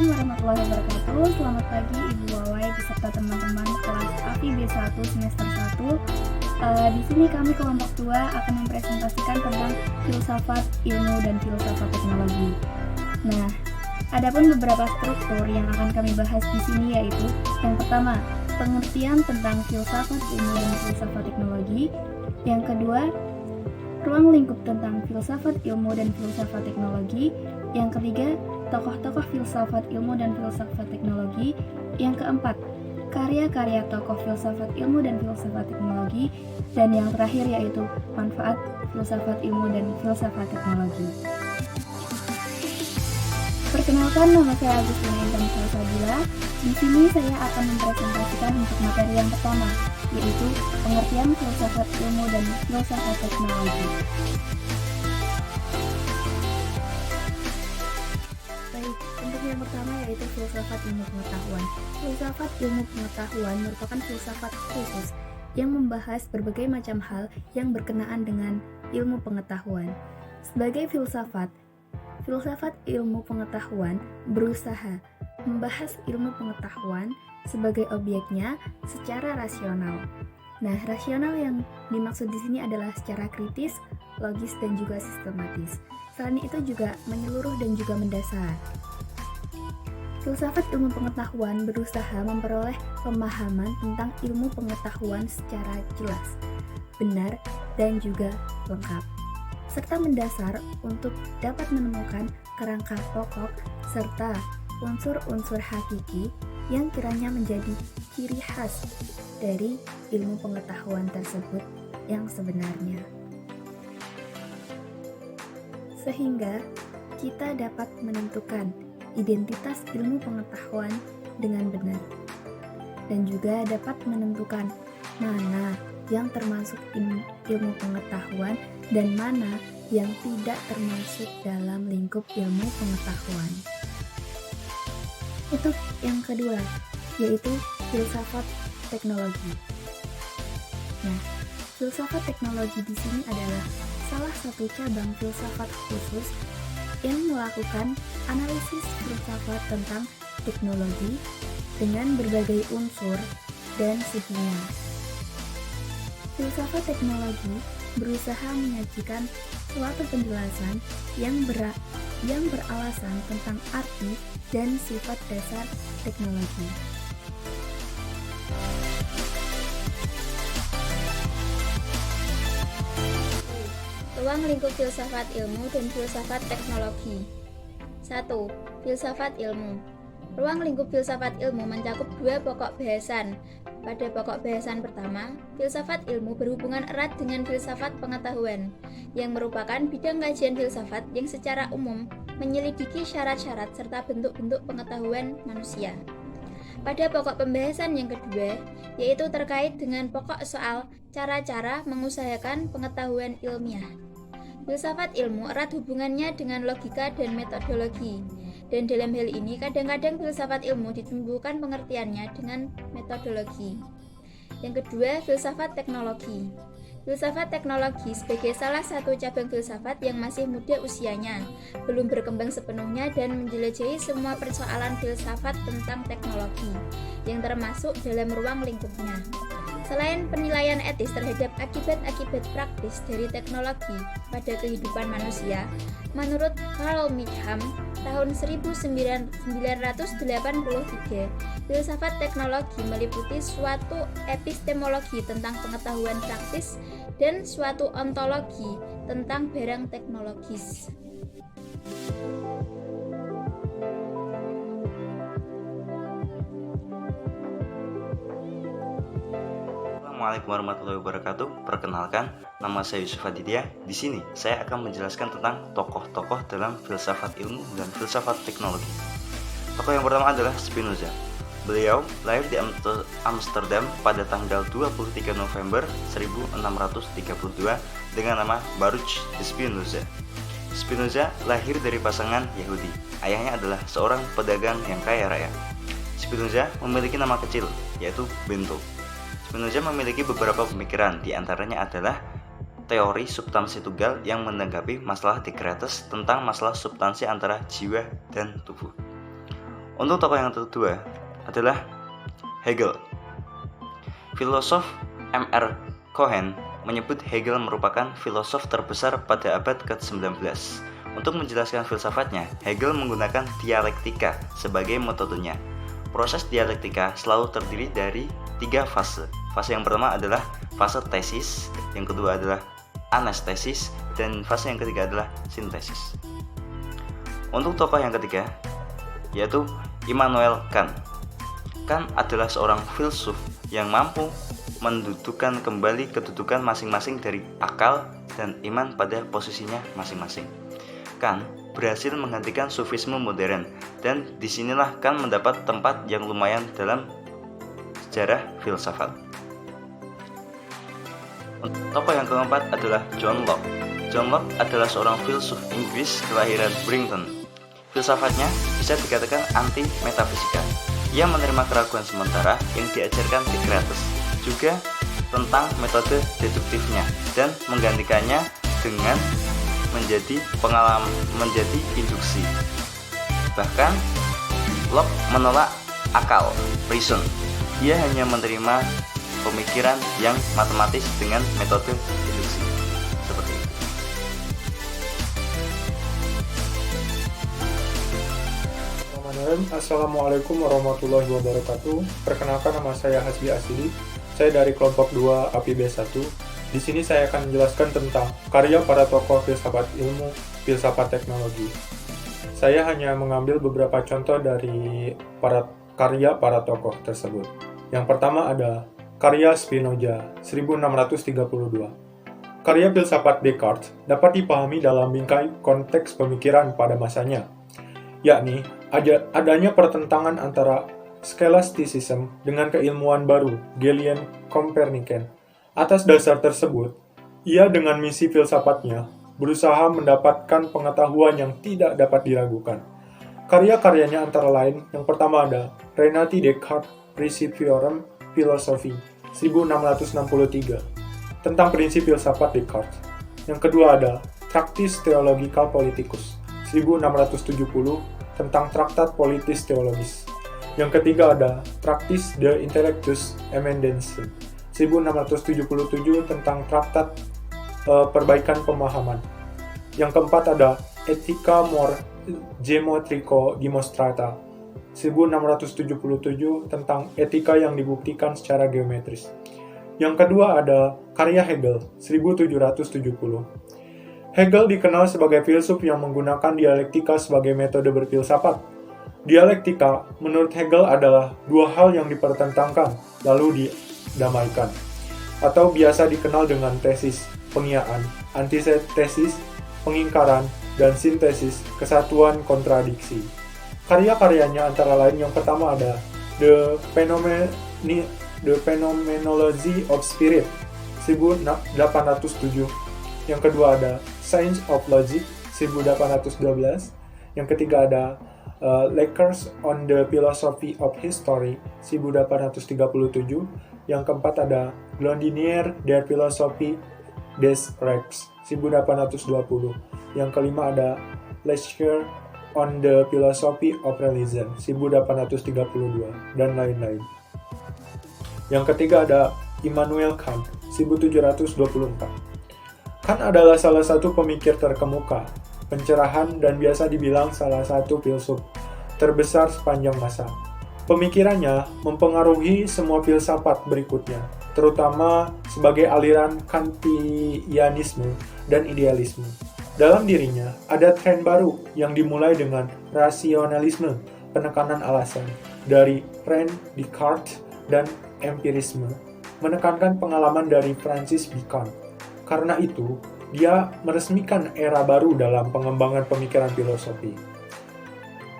Assalamualaikum warahmatullahi wabarakatuh. Selamat pagi Ibu Wawai beserta teman-teman kelas API B1 semester 1. Di sini kami kelompok 2 akan mempresentasikan tentang filsafat ilmu dan filsafat teknologi. Nah, adapun beberapa struktur yang akan kami bahas di sini yaitu yang pertama, pengertian tentang filsafat ilmu dan filsafat teknologi. Yang kedua, ruang lingkup tentang filsafat ilmu dan filsafat teknologi. Yang ketiga, tokoh-tokoh filsafat ilmu dan filsafat teknologi. Yang keempat, karya-karya tokoh filsafat ilmu dan filsafat teknologi. Dan yang terakhir yaitu manfaat filsafat ilmu dan filsafat teknologi. Perkenalkan, nama saya Agustina Intan Salsabila. Di sini saya akan mempresentasikan untuk materi yang pertama, yaitu pengertian filsafat ilmu dan filsafat teknologi. Baik, untuk yang pertama yaitu filsafat ilmu pengetahuan. Filsafat ilmu pengetahuan merupakan filsafat khusus yang membahas berbagai macam hal yang berkenaan dengan ilmu pengetahuan. Sebagai filsafat ilmu pengetahuan berusaha membahas ilmu pengetahuan sebagai objeknya secara rasional. Nah, rasional yang dimaksud di sini adalah secara kritis, logis, dan juga sistematis. Selain itu juga menyeluruh dan juga mendasar. Filsafat ilmu pengetahuan berusaha memperoleh pemahaman tentang ilmu pengetahuan secara jelas, benar, dan juga lengkap, serta mendasar untuk dapat menemukan kerangka pokok serta unsur-unsur hakiki yang kiranya menjadi ciri khas dari ilmu pengetahuan tersebut yang sebenarnya. Sehingga kita dapat menentukan identitas ilmu pengetahuan dengan benar, dan juga dapat menentukan mana yang termasuk ilmu pengetahuan dan mana yang tidak termasuk dalam lingkup ilmu pengetahuan. Untuk yang kedua, yaitu filsafat teknologi. Nah, filsafat teknologi di sini adalah salah satu cabang filsafat khusus yang melakukan analisis filsafat tentang teknologi dengan berbagai unsur dan suhunya. Filsafat teknologi berusaha menyajikan suatu penjelasan yang beralasan tentang arti dan sifat dasar teknologi. Ruang lingkup filsafat ilmu dan filsafat teknologi. 1. Filsafat ilmu. Ruang lingkup filsafat ilmu mencakup dua pokok bahasan. Pada pokok bahasan pertama, filsafat ilmu berhubungan erat dengan filsafat pengetahuan, yang merupakan bidang kajian filsafat yang secara umum menyelidiki syarat-syarat serta bentuk-bentuk pengetahuan manusia. Pada pokok pembahasan yang kedua, yaitu terkait dengan pokok soal cara-cara mengusahakan pengetahuan ilmiah. Filsafat ilmu erat hubungannya dengan logika dan metodologi, dan dalam hal ini kadang-kadang filsafat ilmu ditumbuhkan pengertiannya dengan metodologi. Yang kedua, filsafat teknologi. Filsafat teknologi sebagai salah satu cabang filsafat yang masih muda usianya, belum berkembang sepenuhnya dan menjelajahi semua persoalan filsafat tentang teknologi, yang termasuk dalam ruang lingkupnya. Selain penilaian etis terhadap akibat-akibat praktis dari teknologi pada kehidupan manusia, menurut Carl Meacham tahun 1983, filsafat teknologi meliputi suatu epistemologi tentang pengetahuan praktis dan suatu ontologi tentang barang teknologis. Assalamualaikum warahmatullahi wabarakatuh. Perkenalkan, nama saya Yusuf Aditya. Di sini saya akan menjelaskan tentang tokoh-tokoh dalam filsafat ilmu dan filsafat teknologi. Tokoh yang pertama adalah Spinoza. Beliau lahir di Amsterdam pada tanggal 23 November 1632 dengan nama Baruch de Spinoza. Spinoza lahir dari pasangan Yahudi. Ayahnya adalah seorang pedagang yang kaya raya. Spinoza memiliki nama kecil, yaitu Bento. Spinoza memiliki beberapa pemikiran, di antaranya adalah teori substansi tunggal yang menanggapi masalah Descartes tentang masalah substansi antara jiwa dan tubuh. Untuk tokoh yang kedua adalah Hegel. Filosof M.R. Cohen menyebut Hegel merupakan filosof terbesar pada abad ke-19. Untuk menjelaskan filsafatnya, Hegel menggunakan dialektika sebagai metodenya. Proses dialektika selalu terdiri dari 3 fase. Fase yang pertama adalah fase tesis, yang kedua adalah anestesis, dan fase yang ketiga adalah sintesis. Untuk tokoh yang ketiga, yaitu Immanuel Kant. Kant adalah seorang filsuf yang mampu mendudukan kembali kedudukan masing-masing dari akal dan iman pada posisinya masing-masing. Kant berhasil menggantikan sufisme modern, dan disinilah Kant mendapat tempat yang lumayan dalam sejarah filsafat. Tokoh yang keempat adalah John Locke. John Locke adalah seorang filsuf Inggris kelahiran Brighton. Filsafatnya bisa dikatakan anti-metafisika. Ia menerima keraguan sementara yang diajarkan Socrates, juga tentang metode deduktifnya, dan menggantikannya dengan menjadi induksi. Bahkan Locke menolak akal, reason. Ia hanya menerima pemikiran yang matematis dengan metode induksi. Seperti itu. Assalamualaikum warahmatullahi wabarakatuh. Perkenalkan, nama saya Hasbi Asili. Saya dari kelompok 2 API B1. Di sini saya akan menjelaskan tentang karya para tokoh filsafat ilmu, filsafat teknologi. Saya hanya mengambil beberapa contoh dari karya para tokoh tersebut. Yang pertama ada karya Spinoza, 1632. Karya filsafat Descartes dapat dipahami dalam bingkai konteks pemikiran pada masanya, yakni adanya pertentangan antara scholasticism dengan keilmuan baru, Galilean Copernican. Atas dasar tersebut, ia dengan misi filsafatnya berusaha mendapatkan pengetahuan yang tidak dapat diragukan. Karya-karyanya antara lain, yang pertama ada Renati Descartes Principiorum Philosophiae, 1663, tentang prinsip filsafat Descartes. Yang kedua ada Tractatus Theologica Politicus, 1670, tentang traktat politis teologis. Yang ketiga ada Tractatus De Intellectus Emendense, 1677, tentang traktat perbaikan pemahaman. Yang keempat ada Ethica Geometrico Demonstrata, 1677, tentang etika yang dibuktikan secara geometris. Yang kedua ada karya Hegel, 1770. Hegel dikenal sebagai filsuf yang menggunakan dialektika sebagai metode berfilsafat. Dialektika, menurut Hegel, adalah dua hal yang dipertentangkan, lalu didamaikan, atau biasa dikenal dengan tesis, pengiaan, antitesis, pengingkaran, dan sintesis, kesatuan kontradiksi. Karya-karyanya antara lain yang pertama ada The Phenomenology of Spirit, 1807. Yang kedua ada Science of Logic, 1812. Yang ketiga ada Lectures on the Philosophy of History, 1837. Yang keempat ada Glondinier der Philosophie des Rechts, 1820. Yang kelima ada Lecture on the Philosophy of Religion, 1832, dan lain-lain. Yang ketiga ada Immanuel Kant, 1724. Kant adalah salah satu pemikir terkemuka, pencerahan, dan biasa dibilang salah satu filsuf terbesar sepanjang masa. Pemikirannya mempengaruhi semua filsafat berikutnya, terutama sebagai aliran Kantianisme dan idealisme. Dalam dirinya, ada tren baru yang dimulai dengan rasionalisme, penekanan alasan, dari René Descartes, dan empirisme, menekankan pengalaman dari Francis Bacon. Karena itu, dia meresmikan era baru dalam pengembangan pemikiran filosofi.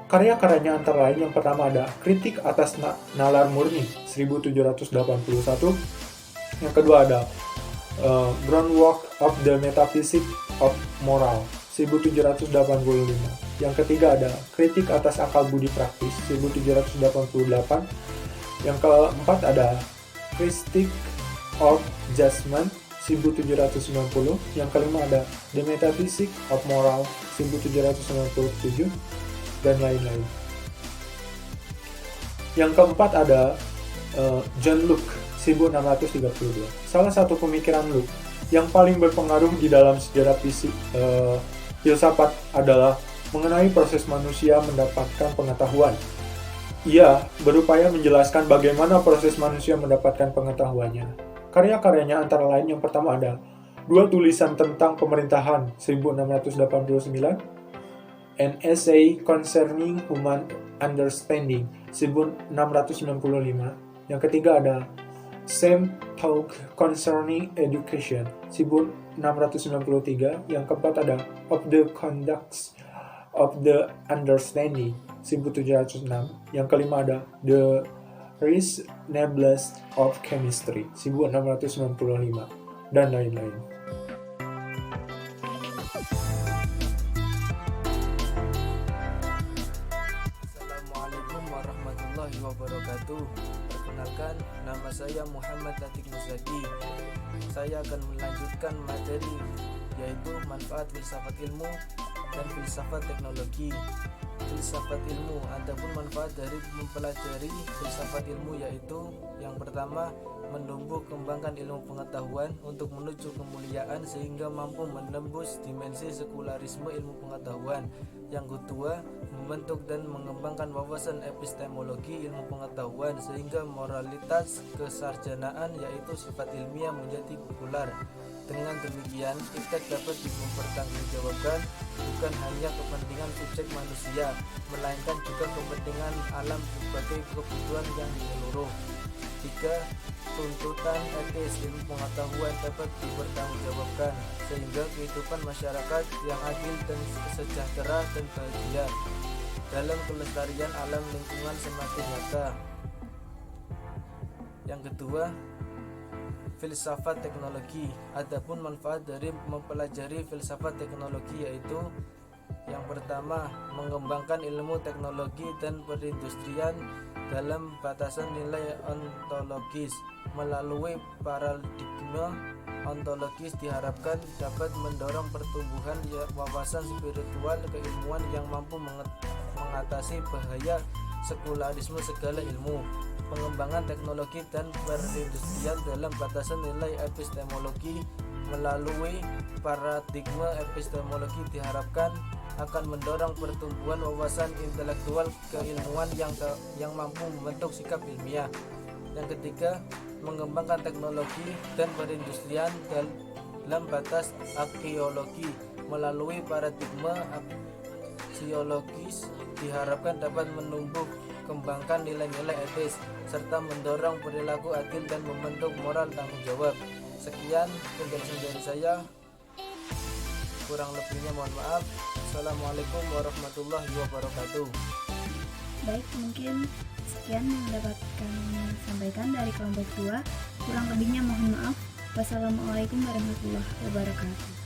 Karya-karyanya antara lain yang pertama ada Kritik atas Nalar Murni, 1781. Yang kedua ada Groundwork of the Metaphysics of Moral, 1785. Yang ketiga ada Kritik atas Akal Budi Praktis, 1788. Yang keempat ada Critique of Judgment, 1790. Yang kelima ada The Metaphysics of Moral, 1797, dan lain-lain. Yang keempat ada John Locke 1632. Salah satu pemikiran Locke yang paling berpengaruh di dalam sejarah filsafat adalah mengenai proses manusia mendapatkan pengetahuan. Ia berupaya menjelaskan bagaimana proses manusia mendapatkan pengetahuannya. Karya-karyanya antara lain yang pertama ada dua tulisan tentang pemerintahan 1689, An Essay Concerning Human Understanding 1695. Yang ketiga ada Same Talk Concerning Education 1693. Yang keempat ada Of the Conducts of the Understanding 1706. Yang kelima ada The Reasonableness of Chemistry 1695 dan lain-lain. Assalamualaikum warahmatullahi wabarakatuh. Perkenalkan, nama saya Muhammad Latif Muzaki. Saya akan melanjutkan materi yaitu manfaat filsafat ilmu dan filsafat teknologi. Filsafat ilmu ataupun manfaat dari mempelajari filsafat ilmu yaitu yang pertama, menumbuh kembangkan ilmu pengetahuan untuk menuju kemuliaan sehingga mampu menembus dimensi sekularisme ilmu pengetahuan. Yang kedua, membentuk dan mengembangkan wawasan epistemologi ilmu pengetahuan sehingga moralitas kesarjanaan yaitu sifat ilmiah menjadi populer. Dengan demikian, iptek dapat dipertanggungjawabkan bukan hanya kepentingan subjek manusia, melainkan juga kepentingan alam sebagai kebutuhan yang menyeluruh. 3. Tuntutan etis ilmu pengetahuan dapat dipertanggungjawabkan sehingga kehidupan masyarakat yang adil dan sejahtera dan bahagia dalam kelestarian alam lingkungan semakin nyata. Yang kedua, filsafat teknologi. Adapun manfaat dari mempelajari filsafat teknologi yaitu yang pertama, mengembangkan ilmu teknologi dan perindustrian dalam batasan nilai ontologis. Melalui paradigma ontologis diharapkan dapat mendorong pertumbuhan wawasan spiritual keilmuan yang mampu mengatasi bahaya sekularisme segala ilmu. Pengembangan teknologi dan perindustrian dalam batasan nilai epistemologi. Melalui paradigma epistemologi diharapkan akan mendorong pertumbuhan wawasan intelektual keilmuan yang mampu membentuk sikap ilmiah. Yang ketiga, mengembangkan teknologi dan perindustrian dalam batas arkeologi. Melalui paradigma aksiologis diharapkan dapat menumbuh kembangkan nilai-nilai etis serta mendorong perilaku adil dan membentuk moral tanggung jawab. Sekian penjelasan dari saya, kurang lebihnya mohon maaf. Assalamualaikum warahmatullahi wabarakatuh. Baik, mungkin sekian yang dapat kami sampaikan dari kelompok 2. Kurang lebihnya mohon maaf. Wassalamualaikum warahmatullahi wabarakatuh.